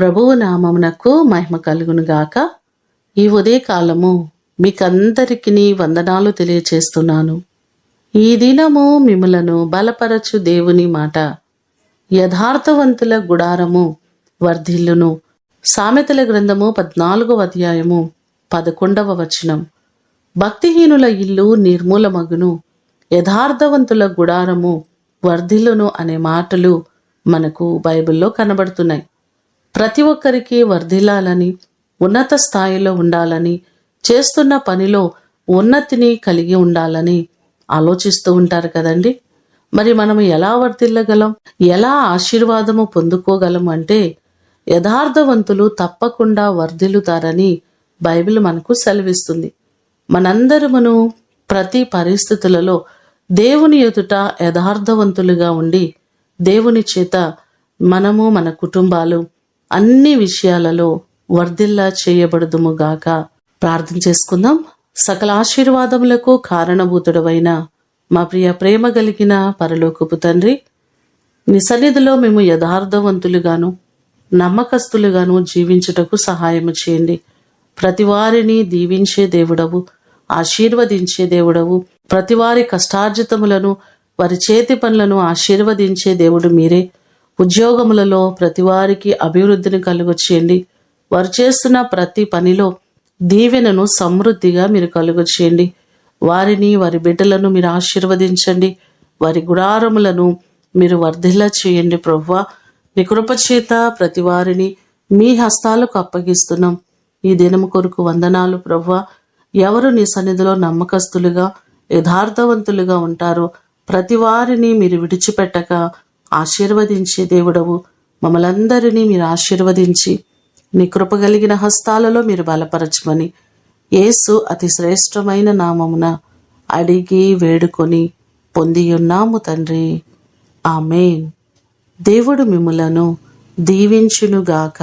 ప్రభువు నామమునకు మహిమ కలుగునుగాక. ఈ ఉదయకాలము మీకందరికీ వందనాలు తెలియచేస్తున్నాను. ఈ దినము మిమ్ములను బలపరచు దేవుని మాట. యథార్థవంతుల గుడారము వర్ధిల్లును. సామెతల గ్రంథము 14వ అధ్యాయము 11వ వచనం. భక్తిహీనుల ఇల్లు నిర్మూలమగును, యథార్థవంతుల గుడారము వర్ధిల్లును అనే మాటలు మనకు బైబిల్లో కనబడుతున్నాయి. ప్రతి ఒక్కరికి వర్ధిల్లాలని, ఉన్నత స్థాయిలో ఉండాలని, చేస్తున్న పనిలో ఉన్నతిని కలిగి ఉండాలని ఆలోచిస్తూ ఉంటారు కదండి. మరి మనము ఎలా వర్ధిల్లగలం, ఎలా ఆశీర్వాదము పొందుకోగలం అంటే యథార్థవంతులు తప్పకుండా వర్ధిల్లుతారని బైబిల్ మనకు సెలవిస్తుంది. మనందరమును ప్రతి పరిస్థితులలో దేవుని ఎదుట యథార్థవంతులుగా ఉండి దేవుని చేత మనము మన కుటుంబాలు అన్ని విషయాలలో వర్ధిల్లా చేయబడుదుముగాక. ప్రార్థన చేసుకుందాం. సకల ఆశీర్వాదములకు కారణభూతుడవైన మా ప్రేమ కలిగిన పరలోకపు తండ్రి, నీ సన్నిధిలో మేము యథార్థవంతులుగాను నమ్మకస్తులుగాను జీవించుటకు సహాయము చేయండి. ప్రతి వారిని దీవించే దేవుడవు, ఆశీర్వదించే దేవుడవు. ప్రతి వారి కష్టార్జితములను, వారి చేతి పనులను ఆశీర్వదించే దేవుడు మీరే. ఉద్యోగములలో ప్రతి వారికి అభివృద్ధిని కలుగ చేయండి. వారు చేస్తున్న ప్రతి పనిలో దీవెనను సమృద్ధిగా మీరు కలుగ చేయండి. వారిని, వారి బిడ్డలను మీరు ఆశీర్వదించండి. వారి గుడారములను మీరు వర్ధిల్లా చేయండి. ప్రభువా, మీ కృపచేత ప్రతి వారిని మీ హస్తాలకు అప్పగిస్తున్నాం. ఈ దినము కొరకు వందనాలు ప్రభువా. ఎవరు నీ సన్నిధిలో నమ్మకస్తులుగా యథార్థవంతులుగా ఉంటారో ప్రతి వారిని మీరు విడిచిపెట్టక ఆశీర్వదించే దేవుడవు. మమ్మలందరినీ మీరు ఆశీర్వదించి నీ కృప కలిగిన హస్తాలలో మీరు బలపరచమని యేసు అతి శ్రేష్టమైన నామమున అడిగి వేడుకొని పొందియున్నాము తండ్రి. ఆమేన్. దేవుడు మిమ్ములను దీవించునుగాక.